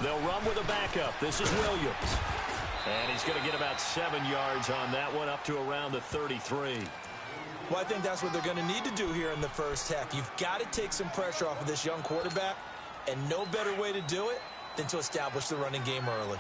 They'll run with a backup. This is Williams. And he's going to get about 7 yards on that one, up to around the 33. Well, I think that's what they're going to need to do here in the first half. You've got to take some pressure off of this young quarterback, and no better way to do it than to establish the running game early.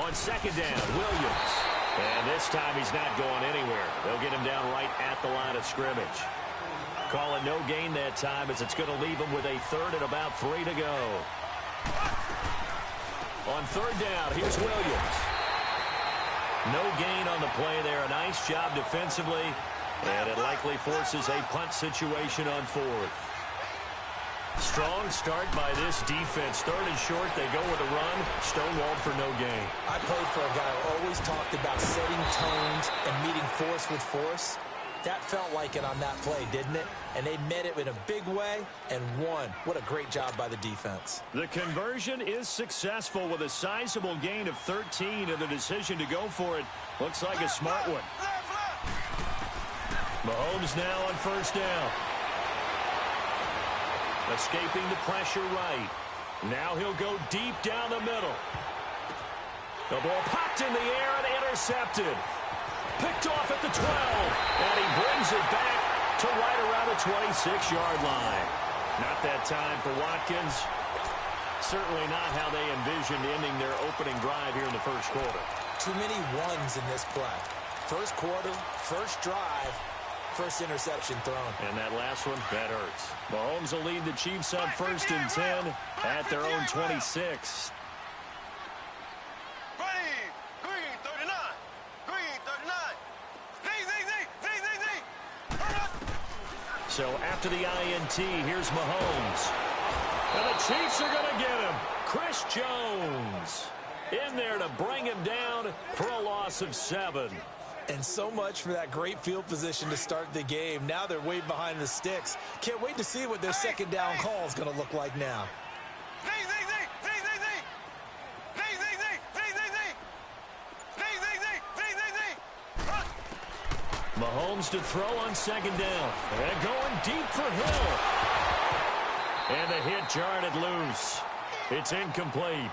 On second down, Williams. And this time he's not going anywhere. They'll get him down right at the line of scrimmage. Call it no gain that time, as it's going to leave him with a third and about 3 to go. On third down, here's Williams. No gain on the play there. A nice job defensively. And it likely forces a punt situation on fourth. Strong start by this defense. Third and short, they go with a run. Stonewalled for no gain. I played for a guy who always talked about setting tones and meeting force with force. That felt like it on that play, didn't it? And they met it in a big way and won. What a great job by the defense. The conversion is successful with a sizable gain of 13, and the decision to go for it looks like a smart one. Mahomes now on first down. Escaping the pressure right. Now he'll go deep down the middle. The ball popped in the air and intercepted. Picked off at the 12. And he brings it back to right around the 26-yard line. Not that time for Watkins. Certainly not how they envisioned ending their opening drive here in the first quarter. Too many ones in this play. First quarter, first drive, first interception thrown. And that last one, that hurts. Mahomes will lead the Chiefs on first and 10 at their own 26. So after the INT, here's Mahomes. And the Chiefs are going to get him. Chris Jones in there to bring him down for a loss of 7. And so much for that great field position to start the game. Now they're way behind the sticks. Can't wait to see what their second down call is going to look like now. Mahomes to throw on second down. And going deep for Hill. And the hit jarred it loose. It's incomplete.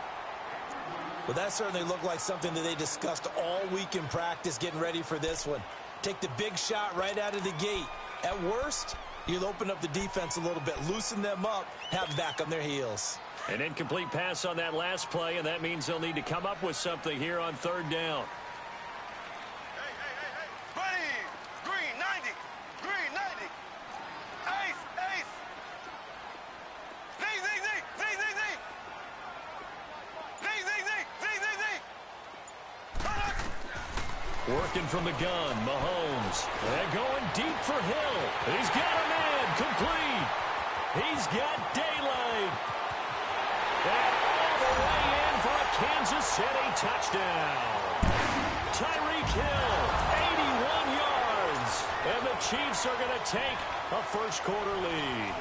Well, that certainly looked like something that they discussed all week in practice getting ready for this one. Take the big shot right out of the gate. At worst, you'll open up the defense a little bit, loosen them up, have them back on their heels. An incomplete pass on that last play, and that means they'll need to come up with something here on third down. Working from the gun, Mahomes. And going deep for Hill. He's got a man, complete. He's got daylight. And all the way in for a Kansas City touchdown. Tyreek Hill, 81 yards. And the Chiefs are going to take a first quarter lead.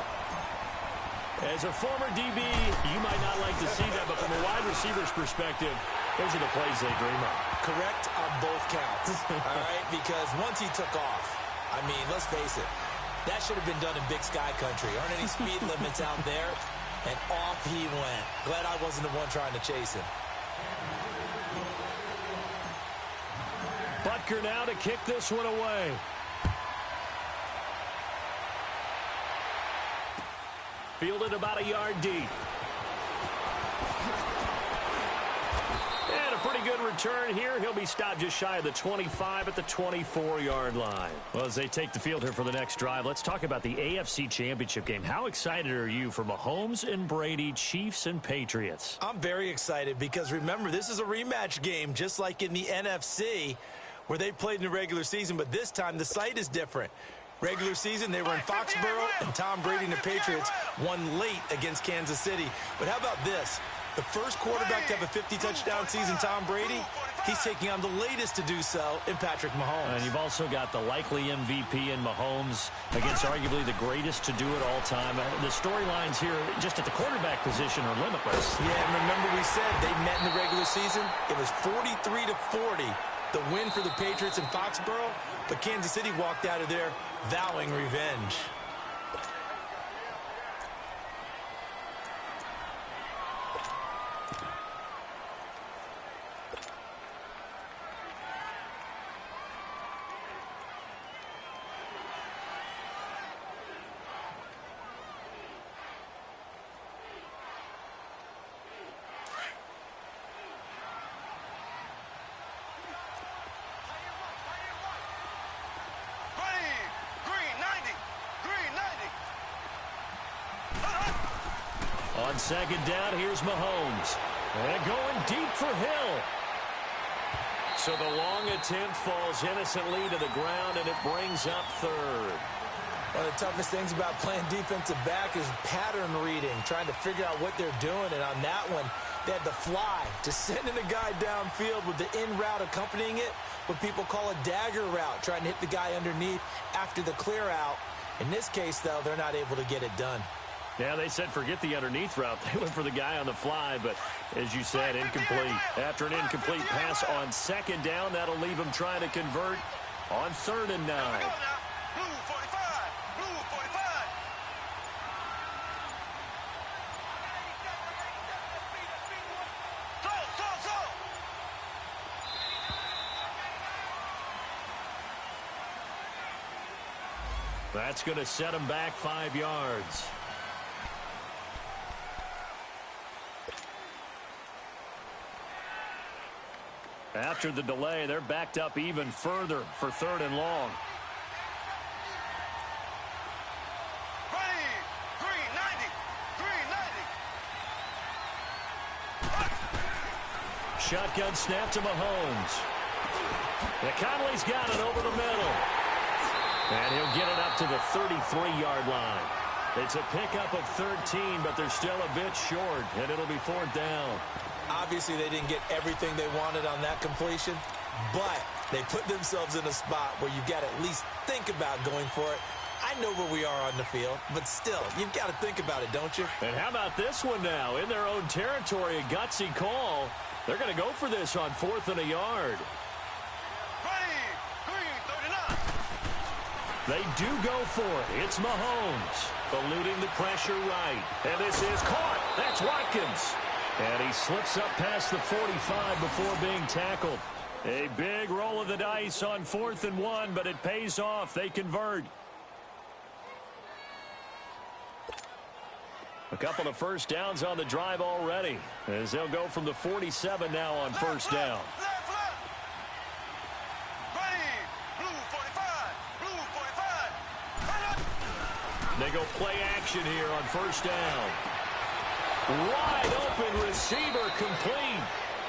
As a former DB, you might not like to see that, but from a wide receiver's perspective, those are the plays they dream of. Correct on both counts, all right? Because once he took off, I mean, let's face it, that should have been done in Big Sky Country. Aren't any speed limits out there? And off he went. Glad I wasn't the one trying to chase him. Butker now to kick this one away. Fielded about a yard deep. And a pretty good return here. He'll be stopped just shy of the 25 at the 24-yard line. Well, as they take the field here for the next drive, let's talk about the AFC Championship game. How excited are you for Mahomes and Brady, Chiefs and Patriots? I'm very excited because, remember, this is a rematch game, just like in the NFC, where they played in the regular season, but this time the site is different. Regular season, they were in Foxborough, and Tom Brady and the Patriots won late against Kansas City. But how about this? The first quarterback to have a 50-touchdown season, Tom Brady, he's taking on the latest to do so in Patrick Mahomes. And you've also got the likely MVP in Mahomes against arguably the greatest to do it all time. The storylines here just at the quarterback position are limitless. Yeah, and remember we said they met in the regular season. It was 43-40. the win for the Patriots in Foxborough, but Kansas City walked out of there vowing revenge. On second down, here's Mahomes. And going deep for Hill. So the long attempt falls innocently to the ground, and it brings up third. One of the toughest things about playing defensive back is pattern reading, trying to figure out what they're doing. And on that one, they had the fly, just sending a guy downfield with the in route accompanying it, what people call a dagger route, trying to hit the guy underneath after the clear out. In this case, though, they're not able to get it done. Yeah, they said forget the underneath route. They went for the guy on the fly, but as you said, incomplete. After an incomplete pass on second down, that'll leave them trying to convert on 3rd and 9. That's going to set them back 5 yards. After the delay, they're backed up even further for 3rd and long. Shotgun snap to Mahomes. Conley's got it over the middle. And he'll get it up to the 33-yard line. It's a pickup of 13, but they're still a bit short, and it'll be 4th down. Obviously, they didn't get everything they wanted on that completion, but they put themselves in a spot where you've got to at least think about going for it. I know where we are on the field, but still, you've got to think about it, don't you? And how about this one now? In their own territory, a gutsy call. They're going to go for this on 4th and a yard. They do go for it. It's Mahomes, eluding the pressure right. And this is caught. That's Watkins. And he slips up past the 45 before being tackled. A big roll of the dice on 4th and 1, but it pays off. They convert. A couple of first downs on the drive already, as they'll go from the 47 now on 1st down. They go play action here on 1st down. Wide open receiver complete.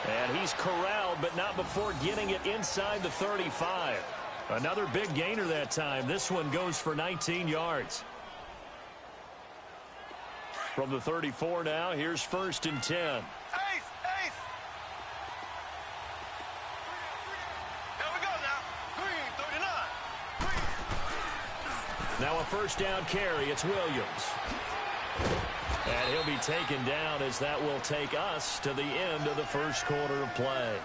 And he's corralled, but not before getting it inside the 35. Another big gainer that time. This one goes for 19 yards. From the 34 now, here's 1st and 10. Now a 1st down carry. It's Williams. And he'll be taken down as that will take us to the end of the 1st quarter of play.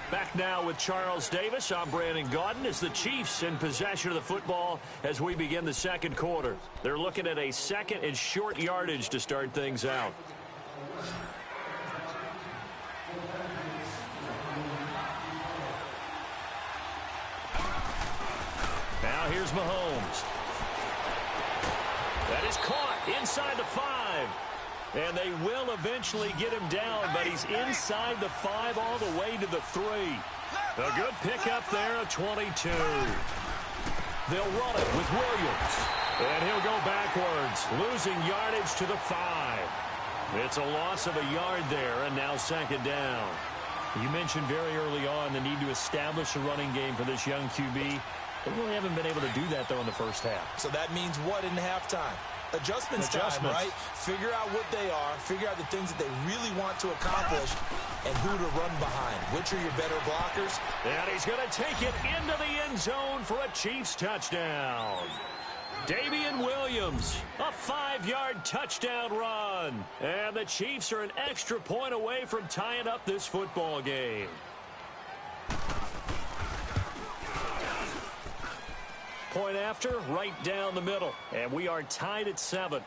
Back now with Charles Davis. I'm Brandon Gaudin as the Chiefs in possession of the football as we begin the 2nd quarter. They're looking at a 2nd and short yardage to start things out. Now here's Mahomes. That is caught inside the 5. And they will eventually get him down, but he's inside the 5 all the way to the 3. A good pickup there of 22. They'll run it with Williams. And he'll go backwards, losing yardage to the 5. It's a loss of a yard there, and now 2nd down. You mentioned very early on the need to establish a running game for this young QB. They really haven't been able to do that, though, in the first half. So that means what in halftime? Adjustments time, right? Figure out what they are, figure out the things that they really want to accomplish, and who to run behind. Which are your better blockers? And he's going to take it into the end zone for a Chiefs touchdown. Damian Williams, a 5-yard touchdown run. And the Chiefs are an extra point away from tying up this football game. after, right down the middle. And we are tied at 7.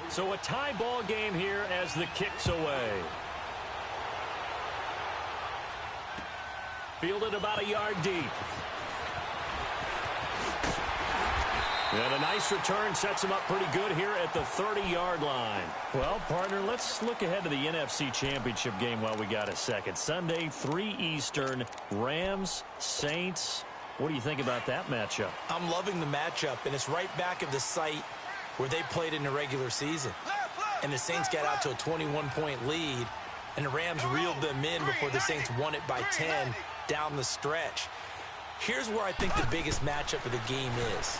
So a tie ball game here as the kick's away. Fielded about a yard deep. And a nice return sets him up pretty good here at the 30-yard line. Well, partner, let's look ahead to the NFC Championship game while we got a second. Sunday, 3 Eastern, Rams, Saints. What do you think about that matchup? I'm loving the matchup, and it's right back at the site where they played in the regular season. And the Saints got out to a 21-point lead, and the Rams reeled them in before the Saints won it by 10 down the stretch. Here's where I think the biggest matchup of the game is.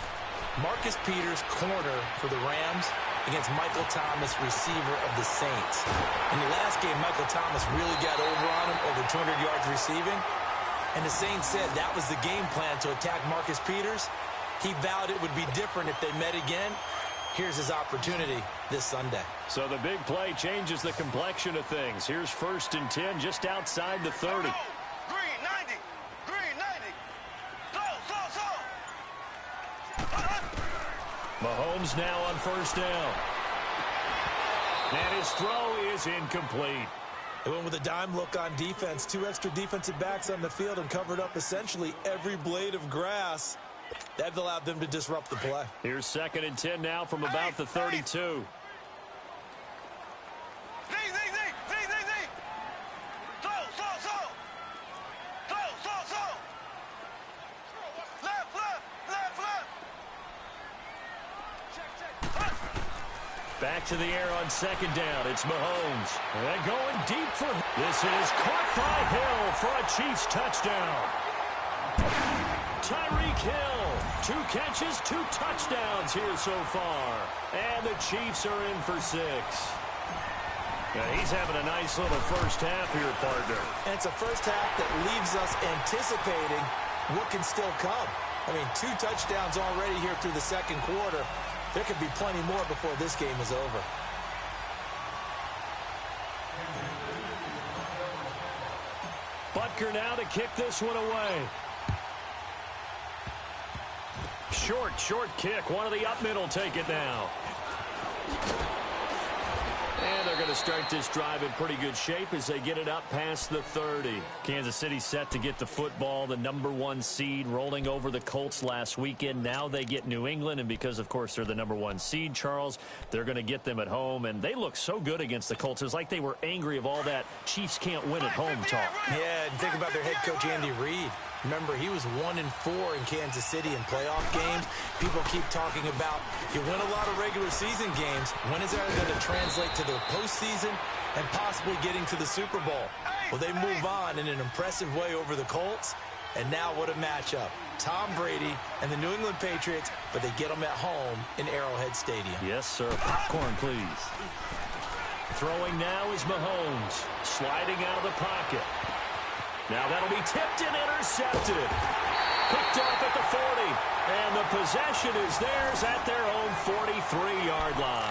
Marcus Peters, corner for the Rams, against Michael Thomas, receiver of the Saints. In the last game, Michael Thomas really got over on him, over 200 yards receiving. And the Saints said that was the game plan to attack Marcus Peters. He vowed it would be different if they met again. Here's his opportunity this Sunday. So the big play changes the complexion of things. Here's 1st and 10 just outside the 30. Green 90. Green 90. Mahomes now on 1st down. And his throw is incomplete. They went with a dime look on defense. 2 extra defensive backs on the field and covered up essentially every blade of grass. That allowed them to disrupt the play. Here's 2nd and 10 now from about the 32. Back to the air on 2nd down. It's Mahomes. And going deep for... This is caught by Hill for a Chiefs touchdown. Tyreek Hill, 2 catches, 2 touchdowns here so far. And the Chiefs are in for 6. Now he's having a nice little first half here, partner. And it's a first half that leaves us anticipating what can still come. I mean, 2 touchdowns already here through the 2nd quarter. There could be plenty more before this game is over. Butker now to kick this one away. Short kick. One of the up middle take it now. And they're going to start this drive in pretty good shape as they get it up past the 30. Kansas City set to get the football, the #1 seed, rolling over the Colts last weekend. Now they get New England, and because, of course, they're the #1 seed, Charles, they're going to get them at home. And they look so good against the Colts. It's like they were angry of all that Chiefs can't win at home talk. Yeah, and think about their head coach, Andy Reid. Remember, he was 1-4 in Kansas City in playoff games. People keep talking about you win a lot of regular season games. When is that going to translate to the postseason and possibly getting to the Super Bowl? Well, they move on in an impressive way over the Colts. And now what a matchup. Tom Brady and the New England Patriots, but they get them at home in Arrowhead Stadium. Yes, sir. Popcorn, please. Throwing now is Mahomes. Sliding out of the pocket. Now that'll be tipped and intercepted. Picked off at the 40. And the possession is theirs at their own 43-yard line.